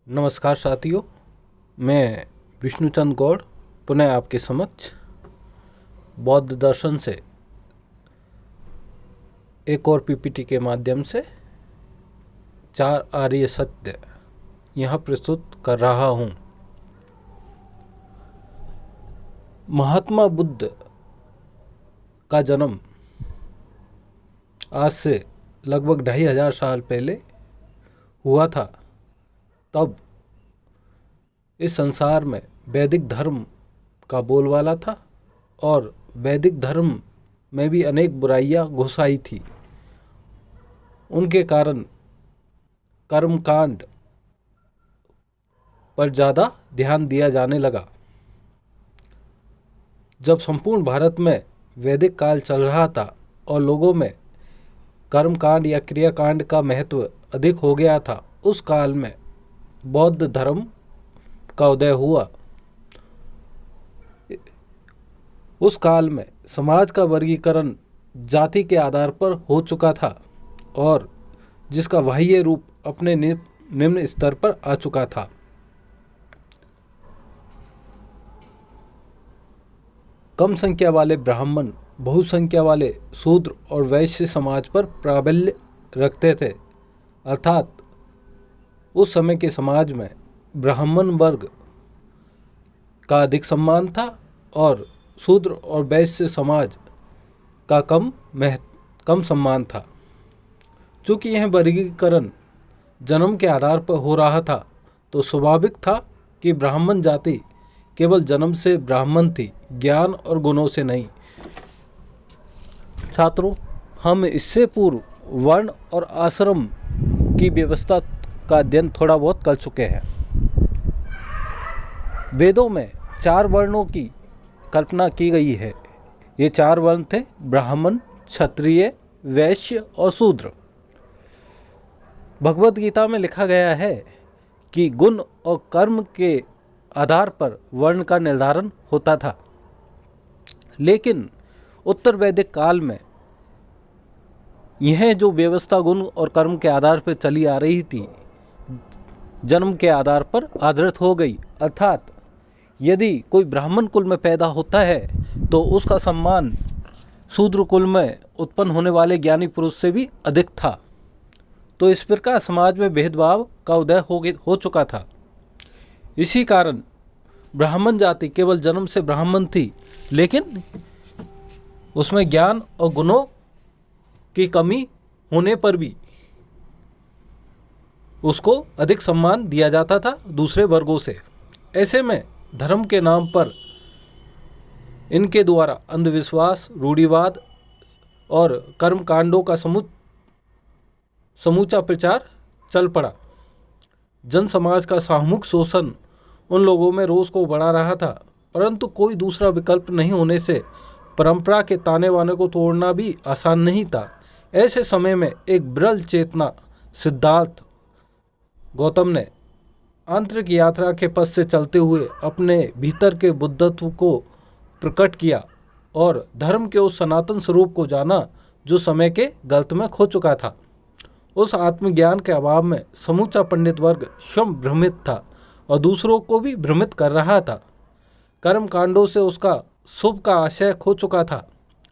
नमस्कार साथियों, मैं विष्णुचंद गौड़ पुनः आपके समक्ष बौद्ध दर्शन से एक और पीपीटी के माध्यम से चार आर्य सत्य यहाँ प्रस्तुत कर रहा हूँ। महात्मा बुद्ध का जन्म आज से लगभग 2500 साल पहले हुआ था। तब इस संसार में वैदिक धर्म का बोलबाला था और वैदिक धर्म में भी अनेक बुराइयां घुस आई थी। उनके कारण कर्मकांड पर ज़्यादा ध्यान दिया जाने लगा। जब संपूर्ण भारत में वैदिक काल चल रहा था और लोगों में कर्मकांड या क्रियाकांड का महत्व अधिक हो गया था, उस काल में बौद्ध धर्म का उदय हुआ। उस काल में समाज का वर्गीकरण जाति के आधार पर हो चुका था और जिसका बाह्य रूप अपने निम्न स्तर पर आ चुका था। कम संख्या वाले ब्राह्मण बहुसंख्या वाले शूद्र और वैश्य समाज पर प्राबल्य रखते थे। अर्थात उस समय के समाज में ब्राह्मण वर्ग का अधिक सम्मान था और शूद्र और वैश्य समाज का कम सम्मान था। चूँकि यह वर्गीकरण जन्म के आधार पर हो रहा था, तो स्वाभाविक था कि ब्राह्मण जाति केवल जन्म से ब्राह्मण थी, ज्ञान और गुणों से नहीं। छात्रों, हम इससे पूर्व वर्ण और आश्रम की व्यवस्था का अध्ययन थोड़ा बहुत कर चुके हैं। वेदों में 4 वर्णों की कल्पना की गई है। ये 4 वर्ण थे: ब्राह्मण, क्षत्रिय, वैश्य और शूद्र। भगवद गीता में लिखा गया है कि गुण और कर्म के आधार पर वर्ण का निर्धारण होता था। लेकिन उत्तर वैदिक काल में यह जो व्यवस्था गुण और कर्म के आधार पर चली आ रही थी, जन्म के आधार पर आधारित हो गई। अर्थात यदि कोई ब्राह्मण कुल में पैदा होता है तो उसका सम्मान शूद्र कुल में उत्पन्न होने वाले ज्ञानी पुरुष से भी अधिक था। तो इस प्रकार समाज में भेदभाव का उदय हो चुका था। इसी कारण ब्राह्मण जाति केवल जन्म से ब्राह्मण थी, लेकिन उसमें ज्ञान और गुणों की कमी होने पर भी उसको अधिक सम्मान दिया जाता था दूसरे वर्गों से। ऐसे में धर्म के नाम पर इनके द्वारा अंधविश्वास, रूढ़िवाद और कर्मकांडों का समूचा प्रचार चल पड़ा। जन समाज का सामूहिक शोषण उन लोगों में रोष को बढ़ा रहा था, परंतु कोई दूसरा विकल्प नहीं होने से परंपरा के ताने बाने को तोड़ना भी आसान नहीं था। ऐसे समय में एक विरल चेतना सिद्धार्थ गौतम ने आंतरिक यात्रा के पथ से चलते हुए अपने भीतर के बुद्धत्व को प्रकट किया और धर्म के उस सनातन स्वरूप को जाना जो समय के गल्त में खो चुका था। उस आत्मज्ञान के अभाव में समूचा पंडित वर्ग स्वयं भ्रमित था और दूसरों को भी भ्रमित कर रहा था। कर्म कांडों से उसका शुभ का आशय खो चुका था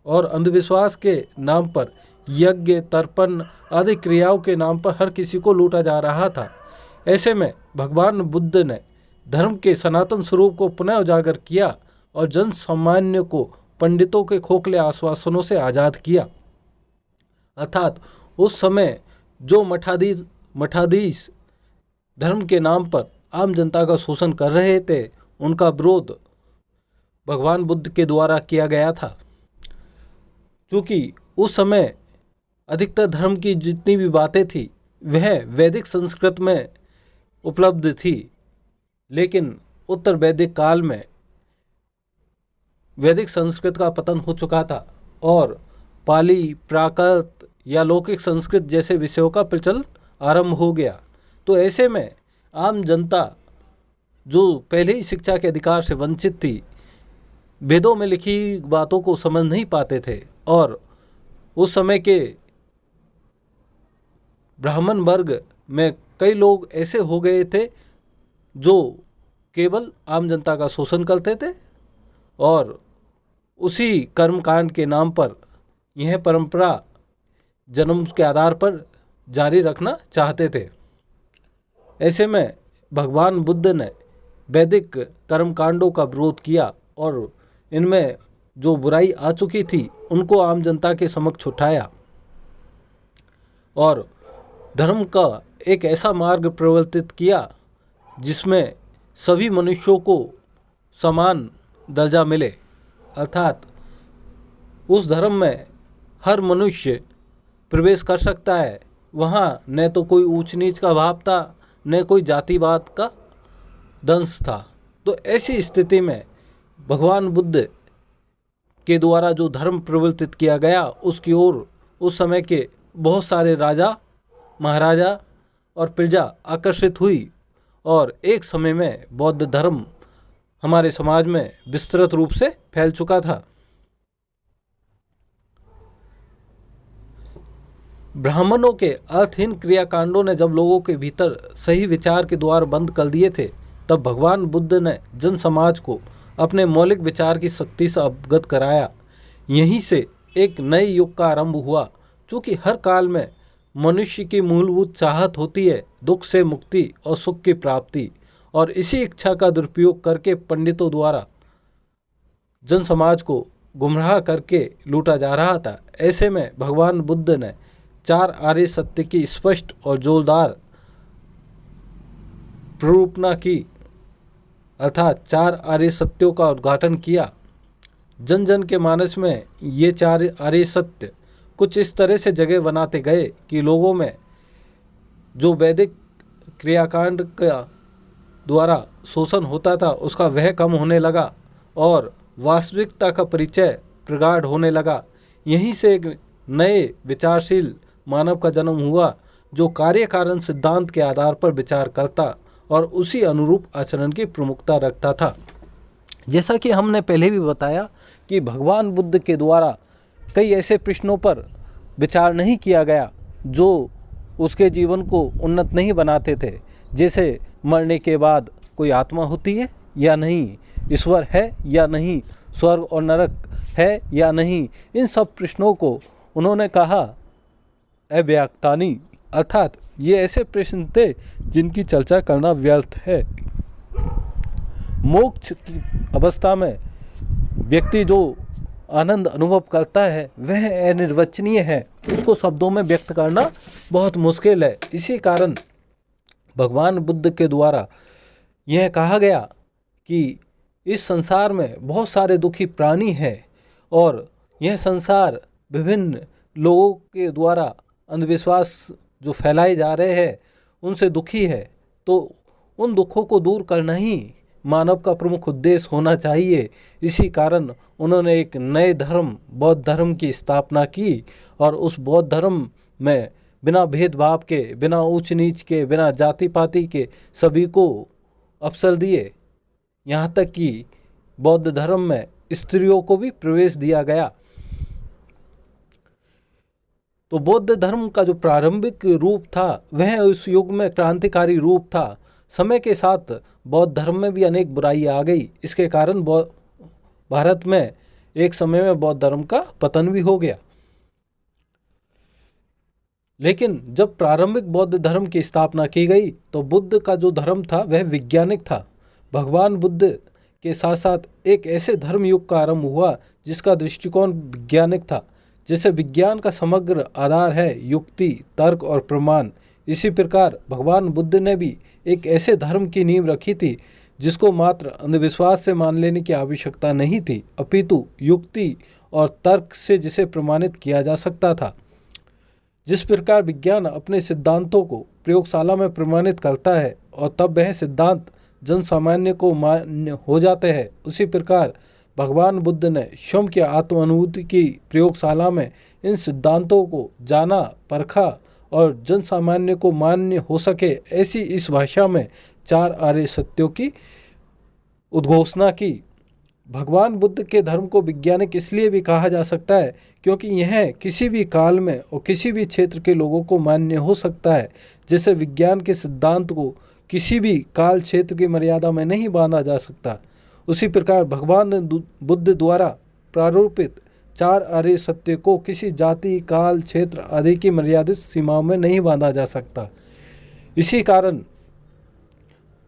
और अंधविश्वास के नाम पर यज्ञ, तर्पण आदि क्रियाओं के नाम पर हर किसी को लूटा जा रहा था। ऐसे में भगवान बुद्ध ने धर्म के सनातन स्वरूप को पुनः उजागर किया और जन सामान्य को पंडितों के खोखले आश्वासनों से आज़ाद किया। अर्थात उस समय जो मठाधीश धर्म के नाम पर आम जनता का शोषण कर रहे थे, उनका विरोध भगवान बुद्ध के द्वारा किया गया था। क्योंकि उस समय अधिकतर धर्म की जितनी भी बातें थी वह वैदिक संस्कृत में उपलब्ध थी, लेकिन उत्तर वैदिक काल में वैदिक संस्कृत का पतन हो चुका था और पाली, प्राकृत या लौकिक संस्कृत जैसे विषयों का प्रचलन आरंभ हो गया। तो ऐसे में आम जनता जो पहले ही शिक्षा के अधिकार से वंचित थी, वेदों में लिखी बातों को समझ नहीं पाते थे और उस समय के ब्राह्मण वर्ग में कई लोग ऐसे हो गए थे जो केवल आम जनता का शोषण करते थे और उसी कर्मकांड के नाम पर यह परंपरा जन्म के आधार पर जारी रखना चाहते थे। ऐसे में भगवान बुद्ध ने वैदिक कर्मकांडों का विरोध किया और इनमें जो बुराई आ चुकी थी उनको आम जनता के समक्ष उठाया और धर्म का एक ऐसा मार्ग प्रवर्तित किया जिसमें सभी मनुष्यों को समान दर्जा मिले, अर्थात उस धर्म में हर मनुष्य प्रवेश कर सकता है। वहाँ न तो कोई ऊंच नीच का भाव था, न कोई जातिवाद का दंश था। तो ऐसी स्थिति में भगवान बुद्ध के द्वारा जो धर्म प्रवर्तित किया गया उसकी ओर उस समय के बहुत सारे राजा, महाराजा और प्रजा आकर्षित हुई और एक समय में बौद्ध धर्म हमारे समाज में विस्तृत रूप से फैल चुका था। ब्राह्मणों के अर्थहीन क्रियाकांडों ने जब लोगों के भीतर सही विचार के द्वार बंद कर दिए थे, तब भगवान बुद्ध ने जन समाज को अपने मौलिक विचार की शक्ति से अवगत कराया। यहीं से एक नए युग का आरंभ हुआ, चूँकि हर काल में मनुष्य की मूलभूत चाहत होती है दुख से मुक्ति और सुख की प्राप्ति, और इसी इच्छा का दुरुपयोग करके पंडितों द्वारा जन समाज को गुमराह करके लूटा जा रहा था। ऐसे में भगवान बुद्ध ने 4 आर्य सत्य की स्पष्ट और जोरदार प्ररूपणा की, अर्थात 4 आर्य सत्यों का उद्घाटन किया। जन जन के मानस में ये 4 आर्य सत्य कुछ इस तरह से जगह बनाते गए कि लोगों में जो वैदिक क्रियाकांड का द्वारा शोषण होता था उसका वह कम होने लगा और वास्तविकता का परिचय प्रगाढ़ होने लगा। यहीं से एक नए विचारशील मानव का जन्म हुआ जो कार्य कारण सिद्धांत के आधार पर विचार करता और उसी अनुरूप आचरण की प्रमुखता रखता था। जैसा कि हमने पहले भी बताया कि भगवान बुद्ध के द्वारा कई ऐसे प्रश्नों पर विचार नहीं किया गया जो उसके जीवन को उन्नत नहीं बनाते थे, जैसे मरने के बाद कोई आत्मा होती है या नहीं, ईश्वर है या नहीं, स्वर्ग और नरक है या नहीं। इन सब प्रश्नों को उन्होंने कहा अव्याक्तानि, अर्थात ये ऐसे प्रश्न थे जिनकी चर्चा करना व्यर्थ है। मोक्ष की अवस्था में व्यक्ति जो आनंद अनुभव करता है वह अनिर्वचनीय है, उसको शब्दों में व्यक्त करना बहुत मुश्किल है। इसी कारण भगवान बुद्ध के द्वारा यह कहा गया कि इस संसार में बहुत सारे दुखी प्राणी हैं और यह संसार विभिन्न लोगों के द्वारा अंधविश्वास जो फैलाए जा रहे हैं उनसे दुखी है। तो उन दुखों को दूर करना ही मानव का प्रमुख उद्देश्य होना चाहिए। इसी कारण उन्होंने एक नए धर्म बौद्ध धर्म की स्थापना की और उस बौद्ध धर्म में बिना भेदभाव के, बिना ऊंच नीच के, बिना जाति पाति के सभी को अवसर दिए। यहाँ तक कि बौद्ध धर्म में स्त्रियों को भी प्रवेश दिया गया। तो बौद्ध धर्म का जो प्रारंभिक रूप था वह उस युग में क्रांतिकारी रूप था। समय के साथ बौद्ध धर्म में भी अनेक बुराई आ गई। इसके कारण भारत में एक समय में बौद्ध धर्म का पतन भी हो गया। लेकिन जब प्रारंभिक बौद्ध धर्म की स्थापना की गई तो बुद्ध का जो धर्म था वह वैज्ञानिक था। भगवान बुद्ध के साथ साथ एक ऐसे धर्म युग का आरंभ हुआ जिसका दृष्टिकोण वैज्ञानिक था। जैसे विज्ञान का समग्र आधार है युक्ति, तर्क और प्रमाण, इसी प्रकार भगवान बुद्ध ने भी एक ऐसे धर्म की नींव रखी थी जिसको मात्र अंधविश्वास से मान लेने की आवश्यकता नहीं थी, अपितु युक्ति और तर्क से जिसे प्रमाणित किया जा सकता था। जिस प्रकार विज्ञान अपने सिद्धांतों को प्रयोगशाला में प्रमाणित करता है और तब वह सिद्धांत जन सामान्य को मान्य हो जाते हैं, उसी प्रकार भगवान बुद्ध ने स्वयं की आत्म अनुभूति की प्रयोगशाला में इन सिद्धांतों को जाना, परखा और जन सामान्य को मान्य हो सके ऐसी इस भाषा में 4 आर्य सत्यों की उद्घोषणा की। भगवान बुद्ध के धर्म को वैज्ञानिक इसलिए भी कहा जा सकता है क्योंकि यह किसी भी काल में और किसी भी क्षेत्र के लोगों को मान्य हो सकता है। जैसे विज्ञान के सिद्धांत को किसी भी काल क्षेत्र की मर्यादा में नहीं बांधा जा सकता, उसी प्रकार भगवान बुद्ध द्वारा प्रारूपित 4 आर्य सत्य को किसी जाति, काल, क्षेत्र आदि की मर्यादित सीमाओं में नहीं बांधा जा सकता। इसी कारण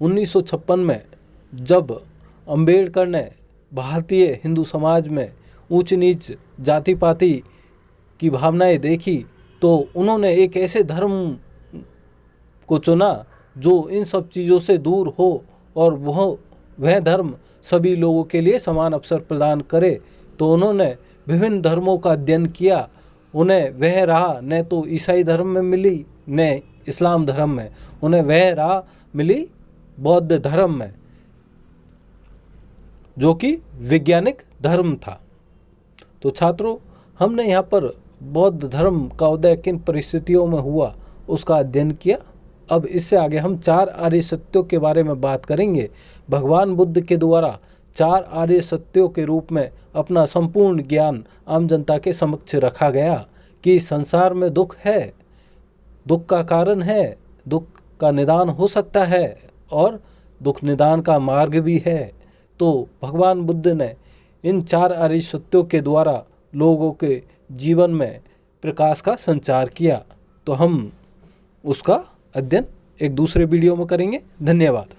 1956 में जब अंबेडकर ने भारतीय हिंदू समाज में ऊंच नीच, जाति पाति की भावनाएं देखी, तो उन्होंने एक ऐसे धर्म को चुना जो इन सब चीज़ों से दूर हो और वह धर्म सभी लोगों के लिए समान अवसर प्रदान करे। तो उन्होंने विभिन्न धर्मों का अध्ययन किया। उन्हें वह राह न तो ईसाई धर्म में मिली न इस्लाम धर्म में, उन्हें वह राह मिली बौद्ध धर्म में, जो कि वैज्ञानिक धर्म था। तो छात्रों, हमने यहाँ पर बौद्ध धर्म का उदय किन परिस्थितियों में हुआ उसका अध्ययन किया। अब इससे आगे हम 4 आर्य सत्यों के बारे में बात करेंगे। भगवान बुद्ध के द्वारा 4 आर्य सत्यों के रूप में अपना संपूर्ण ज्ञान आम जनता के समक्ष रखा गया कि संसार में दुख है, दुख का कारण है, दुख का निदान हो सकता है और दुख निदान का मार्ग भी है। तो भगवान बुद्ध ने इन 4 आर्य सत्यों के द्वारा लोगों के जीवन में प्रकाश का संचार किया। तो हम उसका अध्ययन एक दूसरे वीडियो में करेंगे। धन्यवाद।